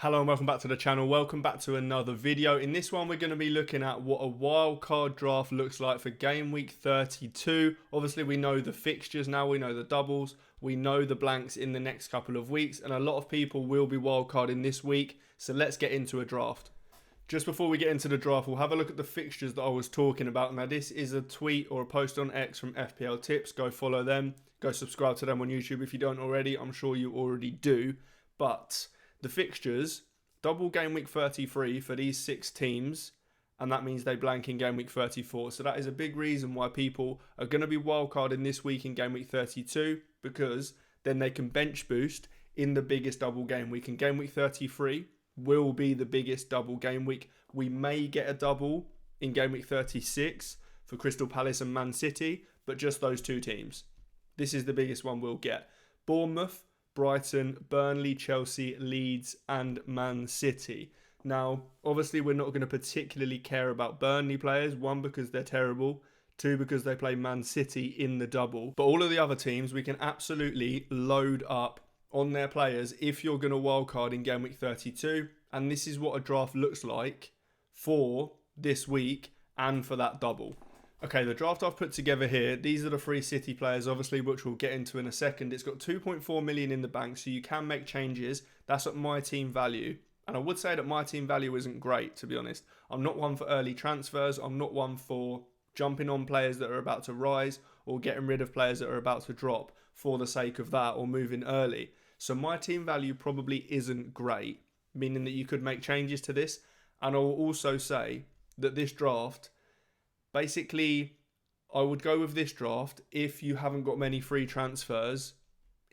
Hello and welcome back to the channel. Welcome back to another video. In this one we're going to be looking at what a wildcard draft looks like for game week 32. Obviously we know the fixtures now, we know the doubles, we know the blanks in the next couple of weeks, and a lot of people will be wildcarding this week. So let's get into a draft. Just before we get into the draft, we'll have a look at the fixtures that I was talking about. Now this is a tweet or a post on X from FPL Tips. Go follow them. Go subscribe to them on YouTube if you don't already. I'm sure you already do. But the fixtures, double game week 33 for these 6 teams, and that means they blank in game week 34. So that is a big reason why people are going to be wildcarding this week in game week 32, because then they can bench boost in the biggest double game week. And game week 33 will be the biggest double game week. We may get a double in game week 36 for Crystal Palace and Man City, but just those 2 teams. This is the biggest one we'll get. Bournemouth, Brighton, Burnley, Chelsea, Leeds and Man City. Now, obviously we're not going to particularly care about Burnley players. 1, because they're terrible. 2, because they play Man City in the double. But all of the other teams we can absolutely load up on their players if you're going to wildcard in game week 32. And this is what a draft looks like for this week and for that double. Okay, the draft I've put together here, these are the 3 City players, obviously, which we'll get into in a second. It's got 2.4 million in the bank, so you can make changes. That's at my team value. And I would say that my team value isn't great, to be honest. I'm not one for early transfers. I'm not one for jumping on players that are about to rise or getting rid of players that are about to drop for the sake of that or moving early. So my team value probably isn't great, meaning that you could make changes to this. And I will also say that this draft, basically, I would go with this draft if you haven't got many free transfers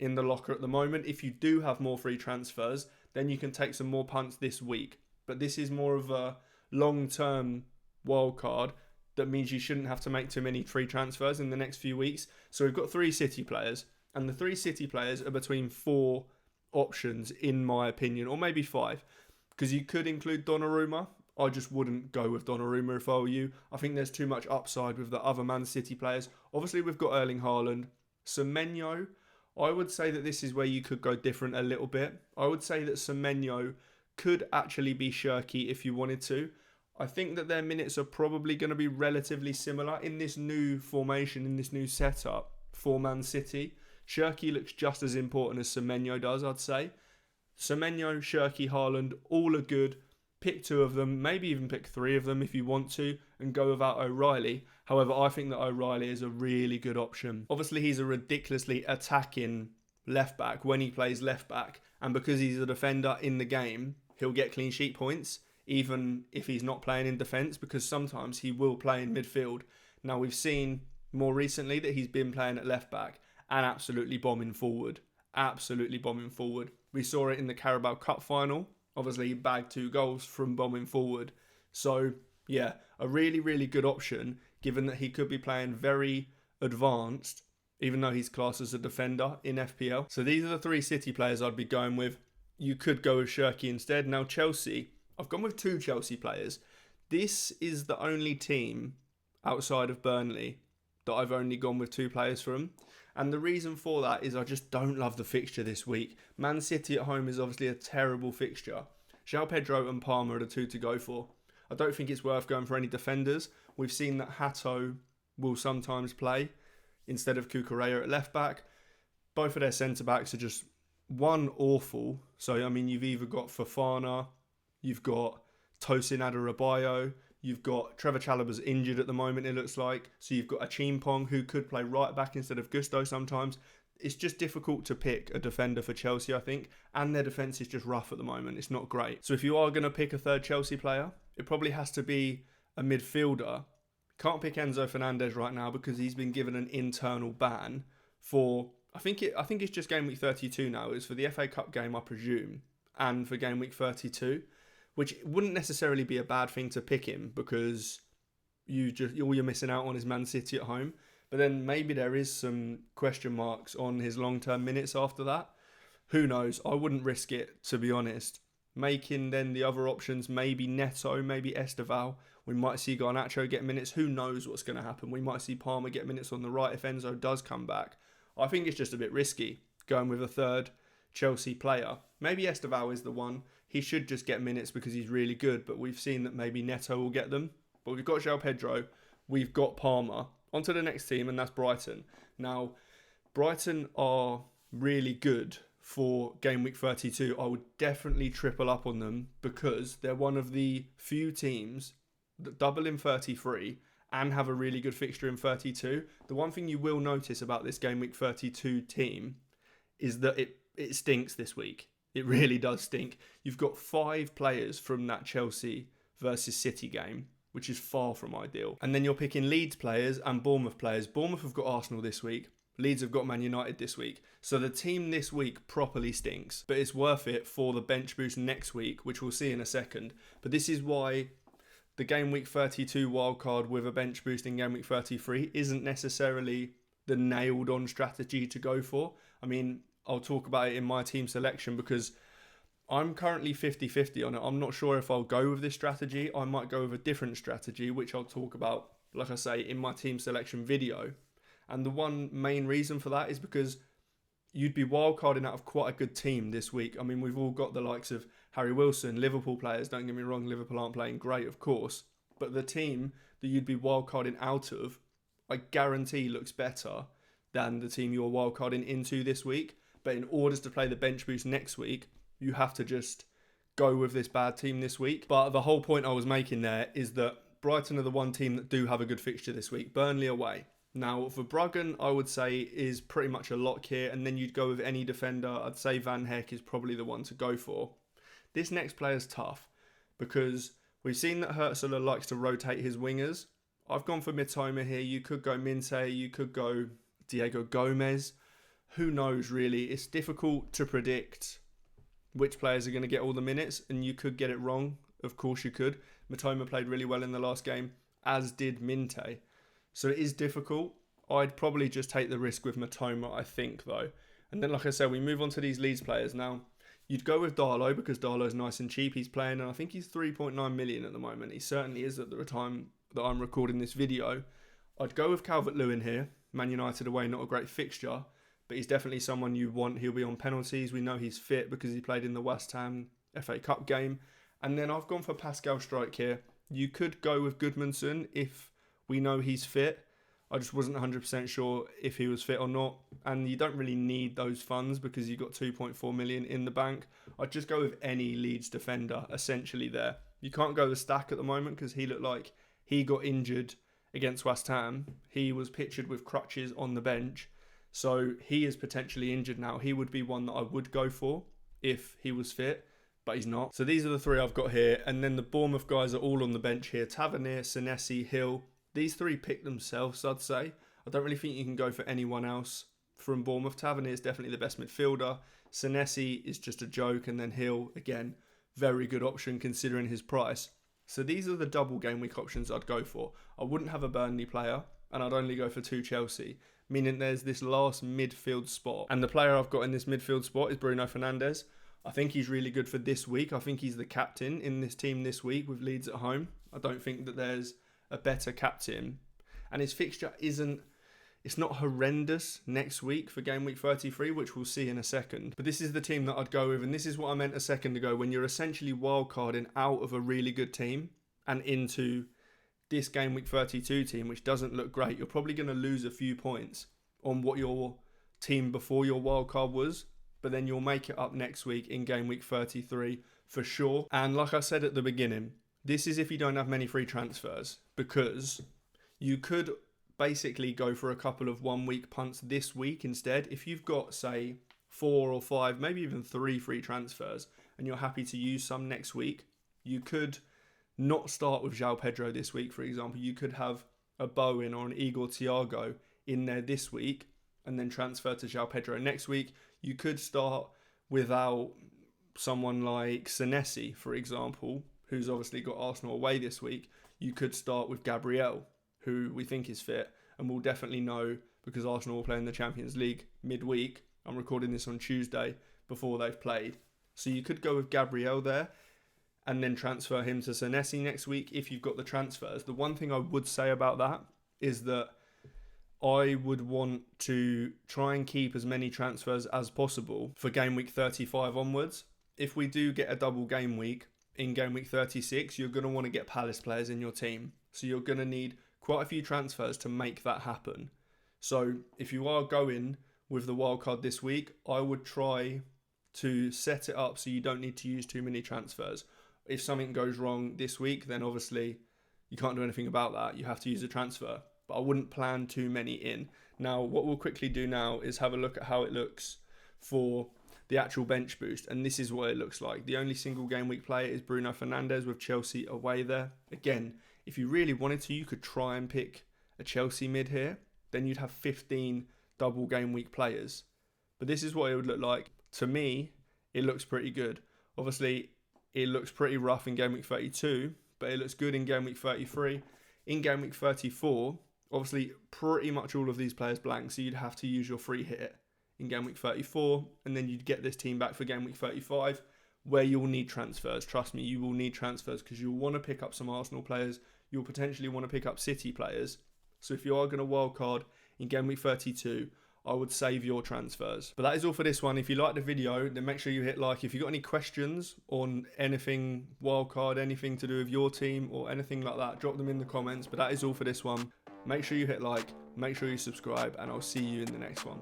in the locker at the moment. If you do have more free transfers, then you can take some more punts this week. But this is more of a long-term wildcard. That means you shouldn't have to make too many free transfers in the next few weeks. So we've got 3 City players. And the 3 City players are between 4 options, in my opinion. Or maybe 5. Because you could include Donnarumma. I just wouldn't go with Donnarumma if I were you. I think there's too much upside with the other Man City players. Obviously, we've got Erling Haaland. Semenyo, I would say that this is where you could go different a little bit. I would say that Semenyo could actually be Shirky if you wanted to. I think that their minutes are probably going to be relatively similar in this new formation, in this new setup for Man City. Shirky looks just as important as Semenyo does, I'd say. Semenyo, Shirky, Haaland, all are good. Pick 2 of them, maybe even pick 3 of them if you want to, and go without O'Reilly. However, I think that O'Reilly is a really good option. Obviously, he's a ridiculously attacking left back when he plays left back, and because he's a defender in the game, he'll get clean sheet points, even if he's not playing in defence, because sometimes he will play in midfield. Now, we've seen more recently that he's been playing at left back and absolutely bombing forward. Absolutely bombing forward. We saw it in the Carabao Cup final. Obviously, he bagged 2 goals from bombing forward. So, yeah, a really, really good option, given that he could be playing very advanced, even though he's classed as a defender in FPL. So these are the 3 City players I'd be going with. You could go with Shirky instead. Now, Chelsea, I've gone with 2 Chelsea players. This is the only team outside of Burnley that I've only gone with 2 players from. And the reason for that is I just don't love the fixture this week. Man City at home is obviously a terrible fixture. João Pedro and Palmer are the 2 to go for. I don't think it's worth going for any defenders. We've seen that Hato will sometimes play instead of Cucurella at left back. Both of their centre-backs are just, one, awful. So, I mean, you've either got Fofana, you've got Tosin Adarabioyo, you've got Trevor Chalobah's injured at the moment, it looks like. So you've got a Chimpong who could play right back instead of Gusto sometimes. It's just difficult to pick a defender for Chelsea, I think. And their defence is just rough at the moment. It's not great. So if you are going to pick a 3rd Chelsea player, it probably has to be a midfielder. Can't pick Enzo Fernandez right now because he's been given an internal ban for, I think it's just game week 32 now. It's for the FA Cup game, I presume. And for game week 32. Which wouldn't necessarily be a bad thing to pick him, because all you're missing out on is Man City at home. But then maybe there is some question marks on his long-term minutes after that. Who knows? I wouldn't risk it, to be honest. Making then the other options, maybe Neto, maybe Esteval. We might see Garnacho get minutes. Who knows what's going to happen? We might see Palmer get minutes on the right if Enzo does come back. I think it's just a bit risky going with a 3rd Chelsea player. Maybe Esteval is the one. he should just get minutes because he's really good, but we've seen that maybe Neto will get them. But we've got João Pedro, we've got Palmer. On to the next team, and that's Brighton. Now, Brighton are really good for game week 32. I would definitely triple up on them because they're one of the few teams that double in 33 and have a really good fixture in 32. The one thing you will notice about this game week 32 team is that it stinks this week. It really does stink. You've got 5 players from that Chelsea versus City game, which is far from ideal. And then you're picking Leeds players and Bournemouth players. Bournemouth have got Arsenal this week. Leeds have got Man United this week. So the team this week properly stinks. But it's worth it for the bench boost next week, which we'll see in a second. But this is why the game week 32 wildcard with a bench boost in game week 33 isn't necessarily the nailed on strategy to go for. I mean, I'll talk about it in my team selection because I'm currently 50-50 on it. I'm not sure if I'll go with this strategy. I might go with a different strategy, which I'll talk about, like I say, in my team selection video. And the one main reason for that is because you'd be wildcarding out of quite a good team this week. I mean, we've all got the likes of Harry Wilson, Liverpool players. Don't get me wrong, Liverpool aren't playing great, of course. But the team that you'd be wildcarding out of, I guarantee looks better than the team you're wildcarding into this week. But in order to play the bench boost next week, you have to just go with this bad team this week. But the whole point I was making there is that Brighton are the one team that do have a good fixture this week. Burnley away. Now, for Bruggen, I would say is pretty much a lock here. And then you'd go with any defender. I'd say Van Heck is probably the one to go for. This next player is tough because we've seen that Hurtzler likes to rotate his wingers. I've gone for Mitoma here. You could go Minte. You could go Diego Gomez. Who knows, really? It's difficult to predict which players are going to get all the minutes, and you could get it wrong. Of course you could. Mitoma played really well in the last game, as did Minte. So it is difficult. I'd probably just take the risk with Mitoma, I think, though. And then, like I said, we move on to these Leeds players. Now, you'd go with Darlow because Darlow's nice and cheap. He's playing, and I think he's 3.9 million at the moment. He certainly is at the time that I'm recording this video. I'd go with Calvert-Lewin here. Man United away, not a great fixture, but he's definitely someone you want. He'll be on penalties. We know he's fit because he played in the West Ham FA Cup game. And then I've gone for Pascal Struijk here. You could go with Goodmanson if we know he's fit. I just wasn't 100% sure if he was fit or not. And you don't really need those funds because you've got 2.4 million in the bank. I'd just go with any Leeds defender, essentially, there. You can't go with Stack at the moment because he looked like he got injured against West Ham. He was pictured with crutches on the bench. So he is potentially injured now. He would be one that I would go for if he was fit, but he's not. So these are the 3 I've got here. And then the Bournemouth guys are all on the bench here. Tavernier, Senesi, Hill. These 3 pick themselves, I'd say. I don't really think you can go for anyone else from Bournemouth. Tavernier is definitely the best midfielder. Senesi is just a joke. And then Hill, again, very good option considering his price. So these are the double game week options I'd go for. I wouldn't have a Burnley player, and I'd only go for 2 Chelsea. Meaning there's this last midfield spot. And the player I've got in this midfield spot is Bruno Fernandes. I think he's really good for this week. I think he's the captain in this team this week with Leeds at home. I don't think that there's a better captain. And his fixture it's not horrendous next week for game week 33, which we'll see in a second. But this is the team that I'd go with. And this is what I meant a second ago. When you're essentially wildcarding out of a really good team and into this game week 32 team, which doesn't look great, you're probably going to lose a few points on what your team before your wildcard was, but then you'll make it up next week in game week 33 for sure. And like I said at the beginning, this is if you don't have many free transfers, because you could basically go for a couple of 1 week punts this week instead. If you've got, say, 4 or 5, maybe even 3 free transfers, and you're happy to use some next week, you could not start with João Pedro this week, for example. You could have a Bowen or an Igor Thiago in there this week and then transfer to João Pedro next week. You could start without someone like Senesi, for example, who's obviously got Arsenal away this week. You could start with Gabriel, who we think is fit, and we'll definitely know because Arsenal will play in the Champions League midweek. I'm recording this on Tuesday before they've played. So you could go with Gabriel there and then transfer him to Senesi next week if you've got the transfers. The one thing I would say about that is that I would want to try and keep as many transfers as possible for game week 35 onwards. if we do get a double game week in game week 36, you're going to want to get Palace players in your team. So you're going to need quite a few transfers to make that happen. So if you are going with the wildcard this week, I would try to set it up so you don't need to use too many transfers. If something goes wrong this week, then obviously you can't do anything about that. You have to use a transfer. But I wouldn't plan too many in. Now, what we'll quickly do now is have a look at how it looks for the actual bench boost. And this is what it looks like. The only single game week player is Bruno Fernandes with Chelsea away there. Again, if you really wanted to, you could try and pick a Chelsea mid here. Then you'd have 15 double game week players. But this is what it would look like. To me, it looks pretty good. Obviously, it looks pretty rough in game week 32, but it looks good in game week 33. In game week 34, obviously, pretty much all of these players blank, so you'd have to use your free hit in game week 34, and then you'd get this team back for game week 35, where you'll need transfers. Trust me, you will need transfers because you'll want to pick up some Arsenal players. You'll potentially want to pick up City players. So if you are going to wildcard in game week 32, I would save your transfers. But that is all for this one. If you liked the video, then make sure you hit like. If you've got any questions on anything wildcard, anything to do with your team or anything like that, drop them in the comments. But that is all for this one. Make sure you hit like, make sure you subscribe, and I'll see you in the next one.